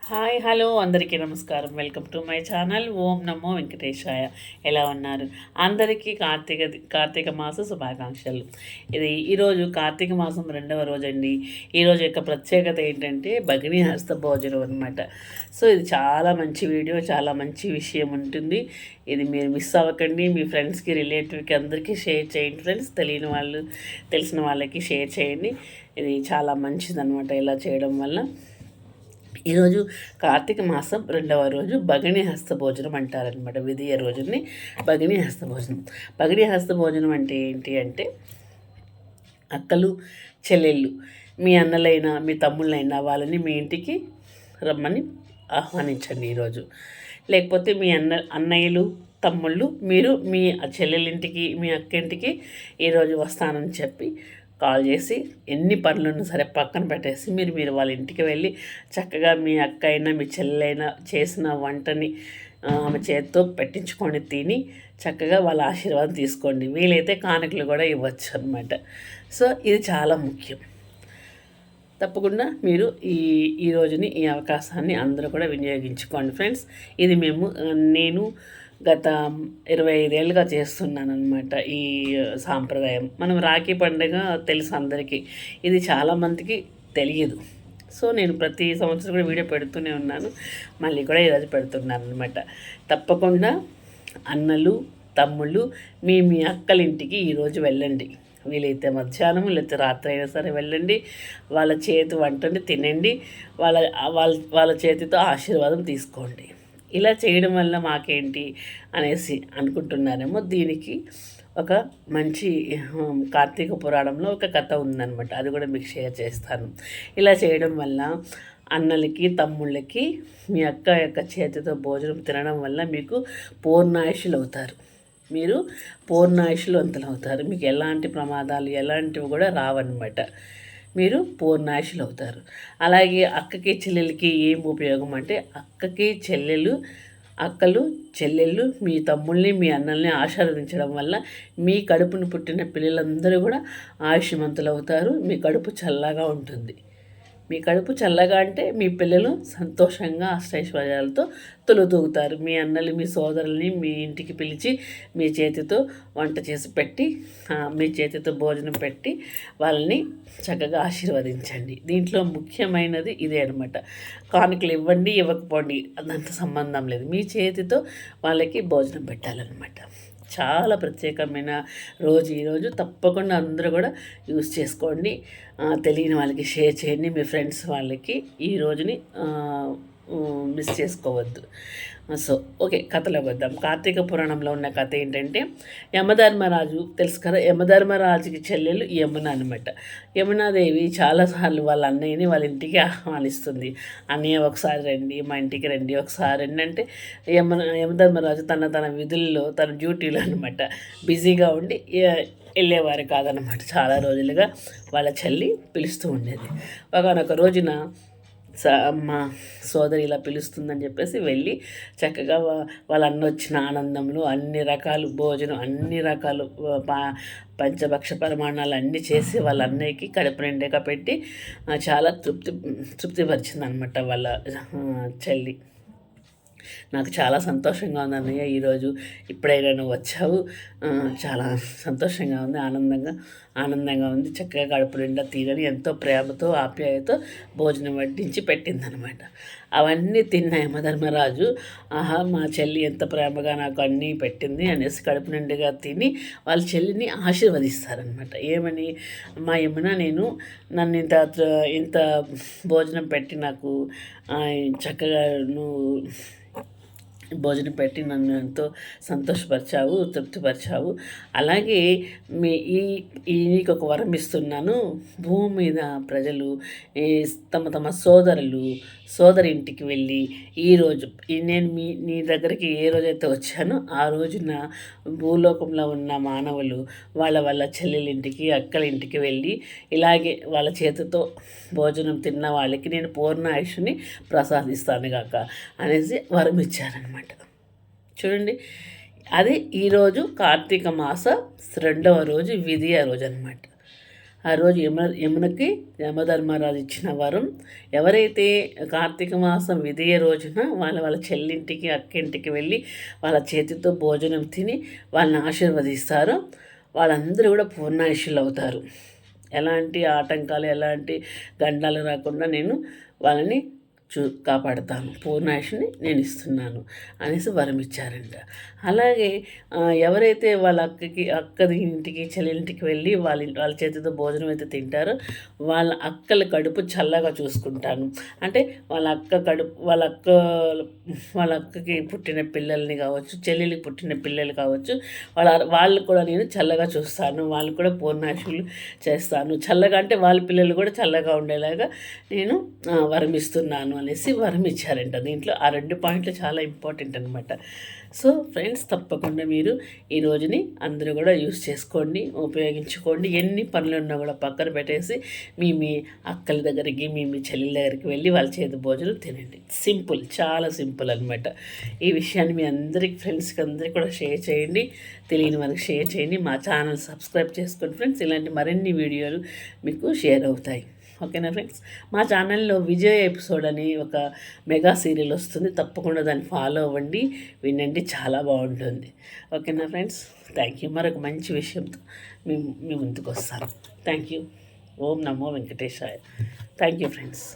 Hi hello అందరికీ నమస్కారం. Welcome to my channel. ఓం నమో వెంకటేశాయ. ఎలా ఉన్నారు? అందరికీ కార్తీక మాస శుభాకాంక్షలు. ఈరోజు కార్తీక మాసం 2వ రోజండి. ఈరోజు యొక్క ప్రత్యేకత ఏంటంటే భగిని హస్త భోజనం అనమాట. సో ఇది చాలా మంచి వీడియో, చాలా మంచి విషయం ఉంటుంది. ఇది మీరు మిస్ అవ్వకండి. మీ ఫ్రెండ్స్కి, రిలేటివ్కి అందరికీ షేర్ చేయండి ఫ్రెండ్స్. తెలియని వాళ్ళు, తెలిసిన వాళ్ళకి షేర్ చేయండి. ఇది చాలా మంచిదన్నమాట ఇలా చేయడం వల్ల. ఈరోజు కార్తీక మాసం 2వ రోజు భగిని హస్త భోజనం అంటారనమాట. విధియ రోజుని భగిని హస్త భోజనం. భగిని హస్త భోజనం అంటే ఏంటి అంటే, అక్కలు, చెల్లెళ్ళు, మీ అన్నలైనా మీ తమ్ముళ్ళైనా వాళ్ళని మీ ఇంటికి రమ్మని ఆహ్వానించండి ఈరోజు. లేకపోతే మీ అన్నయ్యలు, తమ్ముళ్ళు మీరు మీ చెల్లెలింటికి, మీ అక్కింటికి ఈరోజు వస్తానని చెప్పి కాల్ చేసి ఎన్ని పనులను సరే పక్కన పెట్టేసి మీరు వాళ్ళ ఇంటికి వెళ్ళి చక్కగా మీ అక్క అయినా మీ చెల్లెలైనా చేసిన వంటని ఆమె చేతితో పెట్టించుకొని తిని చక్కగా వాళ్ళ ఆశీర్వాదం తీసుకోండి. వీలైతే కానుకలు కూడా ఇవ్వచ్చు అనమాట. సో ఇది చాలా ముఖ్యం. తప్పకుండా మీరు ఈ రోజుని, ఈ అవకాశాన్ని అందరూ కూడా వినియోగించుకోండి ఫ్రెండ్స్. ఇది నేను గత 25 ఏళ్ళుగా చేస్తున్నాను అనమాట ఈ సాంప్రదాయం. మనం రాఖీ పండుగ తెలుసు అందరికీ, ఇది చాలామందికి తెలియదు. సో నేను ప్రతి సంవత్సరం కూడా వీడియో పెడుతూనే ఉన్నాను, మళ్ళీ కూడా ఈరోజు పెడుతున్నాను అనమాట. తప్పకుండా అన్నలు, తమ్ముళ్ళు, మీ అక్కలింటికి ఈరోజు వెళ్ళండి. వీలైతే మధ్యాహ్నం లేకపోతే రాత్రి అయినా సరే వెళ్ళండి. వాళ్ళ చేతి వంటని తినండి. వాళ్ళ వాళ్ళ వాళ్ళ చేతితో ఆశీర్వాదం తీసుకోండి. ఇలా చేయడం వల్ల మాకేంటి అనేసి అనుకుంటున్నారేమో. దీనికి ఒక మంచి కార్తీక పురాణంలో ఒక కథ ఉందన్నమాట. అది కూడా మీకు షేర్ చేస్తాను. ఇలా చేయడం వల్ల అన్నలకి, తమ్ముళ్ళకి మీ అక్క యొక్క చేతితో భోజనం తినడం వల్ల మీకు పూర్ణాయుషులు అవుతారు. మీరు పూర్ణాయుషులు అవుతారు. మీకు ఎలాంటి ప్రమాదాలు ఎలాంటివి కూడా రావన్నమాట. మీరు పూర్ణాయుషులు అవుతారు. అలాగే అక్కకి, చెల్లెలకి ఏం ఉపయోగం అంటే, అక్కలు చెల్లెళ్ళు మీ తమ్ముళ్ళని, మీ అన్నల్ని ఆశీర్వదించడం వల్ల మీ కడుపును పుట్టిన పిల్లలందరూ కూడా ఆయుష్మంతులు అవుతారు. మీ కడుపు చల్లగా ఉంటుంది. మీ కడుపు చల్లగా అంటే మీ పిల్లలు సంతోషంగా అష్టైశ్వర్యాలతో తొలుతూగుతారు. మీ అన్నలు, మీ సోదరుల్ని మీ ఇంటికి పిలిచి మీ చేతితో వంట చేసి పెట్టి, మీ చేతితో భోజనం పెట్టి వాళ్ళని చక్కగా ఆశీర్వదించండి. దీంట్లో ముఖ్యమైనది ఇదే అనమాట. కానుకలు ఇవ్వండి, ఇవ్వకపోండి, అదంత సంబంధం లేదు. మీ చేతితో వాళ్ళకి భోజనం పెట్టాలన్నమాట. చాలా ప్రత్యేకమైన రోజు ఈరోజు. తప్పకుండా అందరూ కూడా యూజ్ చేసుకోండి. తెలియని వాళ్ళకి షేర్ చేయండి. మీ ఫ్రెండ్స్ వాళ్ళకి ఈ రోజుని మిస్ చేసుకోవద్దు. సో ఓకే, కథలోకి వద్దాం. కార్తీక పురాణంలో ఉన్న కథ ఏంటంటే, యమధర్మరాజు తెలుసు కదా, యమధర్మరాజుకి చెల్లెలు యమున అనమాట. యమునాదేవి చాలాసార్లు వాళ్ళ అన్నయ్యని వాళ్ళ ఇంటికి ఆహ్వానిస్తుంది. అన్నయ్య ఒకసారి రండి, మా ఇంటికి రండి, ఒకసారి రండి అంటే యమధర్మరాజు తన విధుల్లో, తన డ్యూటీలో అనమాట బిజీగా ఉండి వెళ్ళేవారు కాదనమాట. చాలా రోజులుగా వాళ్ళ చెల్లి పిలుస్తూ ఉండేది. ఒకనొక రోజున మా సోదరి ఇలా పిలుస్తుందని చెప్పేసి వెళ్ళి చక్కగా వాళ్ళ అన్న వచ్చిన ఆనందంలో అన్ని రకాలు భోజనం, అన్ని రకాలు పంచభక్ష పరిమాణాలు అన్నీ చేసి వాళ్ళ అన్నయ్యకి కడుపు నిండాక పెట్టి చాలా తృప్తిపరిచింది అనమాట వాళ్ళ చెల్లి. నాకు చాలా సంతోషంగా ఉంది అన్నయ్య, ఈరోజు ఇప్పుడైనా నువ్వు వచ్చావు, చాలా సంతోషంగా ఉంది, ఆనందంగా ఉంది. చక్కగా కడుపు నిండా తీరని ఎంతో ప్రేమతో, ఆప్యాయతో భోజనం వడ్డించి పెట్టిందనమాట. అవన్నీ తిన్న యమధర్మరాజు, ఆహా మా చెల్లి ఎంత ప్రేమగా నాకు అన్నీ పెట్టింది అనేసి కడుపు నిండుగా తిని వాళ్ళ చెల్లిని ఆశీర్వదిస్తారనమాట. ఏమని, మా యమున నన్ను ఇంత భోజనం పెట్టి నాకు చక్కగా నువ్వు భోజనం పెట్టి నన్ను ఎంతో సంతోషపరిచావు, తృప్తిపరిచావు. అలాగే నీకు ఒక వరం ఇస్తున్నాను. భూమి మీద ప్రజలు తమ సోదరి ఇంటికి వెళ్ళి ఈరోజు నేను నీ దగ్గరికి ఏ రోజైతే వచ్చానో ఆ రోజున భూలోకంలో ఉన్న మానవులు వాళ్ళ చెల్లెలింటికి, అక్కలింటికి వెళ్ళి ఇలాగే వాళ్ళ చేతితో భోజనం తిన్న వాళ్ళకి నేను పూర్ణ ఆయుష్ని ప్రసాదిస్తాను గాక అనేసి వరం ఇచ్చారనమాట. చూడండి, అది ఈరోజు కార్తీక మాస 2వ రోజు విధియ రోజు అనమాట. ఆ రోజు యమునకి యమధర్మరాజు ఇచ్చిన వరం. ఎవరైతే కార్తీక మాసం విధియ రోజున వాళ్ళ చెల్లింటికి అక్కింటికి వెళ్ళి వాళ్ళ చేతితో భోజనం తిని వాళ్ళని ఆశీర్వదిస్తారో వాళ్ళందరూ కూడా పూర్ణాయుషులు అవుతారు. ఎలాంటి ఆటంకాలు ఎలాంటి గండాలు రాకుండా నేను వాళ్ళని కాపాడుతాను, పూర్ణాయుషుని నేను ఇస్తున్నాను అనేసి వరం ఇచ్చారంట. అలాగే ఎవరైతే వాళ్ళ అక్కది ఇంటికి చెల్లింటికి వెళ్ళి వాళ్ళ చేతితో భోజనం అయితే తింటారో వాళ్ళ అక్కల కడుపు చల్లగా చూసుకుంటాను. అంటే వాళ్ళ అక్కకి పుట్టిన పిల్లల్ని కావచ్చు, చెల్లెలికి పుట్టిన పిల్లలు కావచ్చు, వాళ్ళు కూడా నేను చల్లగా చూస్తాను, వాళ్ళు కూడా పూర్ణాయుషులు చేస్తాను. చల్లగా అంటే వాళ్ళ పిల్లలు కూడా చల్లగా ఉండేలాగా నేను వరమిస్తున్నాను అనేసి వరం ఇచ్చారంట. దీంట్లో ఆ 2 పాయింట్లు చాలా ఇంపార్టెంట్ అనమాట. సో ఫ్రెండ్స్, తప్పకుండా మీరు ఈ రోజుని అందరూ కూడా యూస్ చేసుకోండి, ఉపయోగించుకోండి. ఎన్ని పనులు ఉన్నా కూడా పక్కన పెట్టేసి మీ అక్కల దగ్గరికి మీ చెల్లెల దగ్గరికి వెళ్ళి వాళ్ళ చేతి భోజనం తినండి. సింపుల్, చాలా సింపుల్ అనమాట. ఈ విషయాన్ని మీ అందరికి ఫ్రెండ్స్కి అందరికీ కూడా షేర్ చేయండి, తెలియని వాళ్ళకి షేర్ చేయండి. మా ఛానల్ సబ్స్క్రైబ్ చేసుకోండి ఫ్రెండ్స్. ఇలాంటి మరిన్ని వీడియోలు మీకు షేర్ అవుతాయి. ఓకేనా ఫ్రెండ్స్? మా ఛానల్లో విజయ్ ఎపిసోడ్ అని ఒక మెగా సీరియల్ వస్తుంది, తప్పకుండా దాన్ని ఫాలో అవ్వండి, వినండి, చాలా బాగుంటుంది. ఓకేనా ఫ్రెండ్స్? Thank you. మరొక మంచి విషయంతో మీ ముందుకు వస్తాను. Thank you. ఓం నమో వెంకటేశాయ. Thank you friends.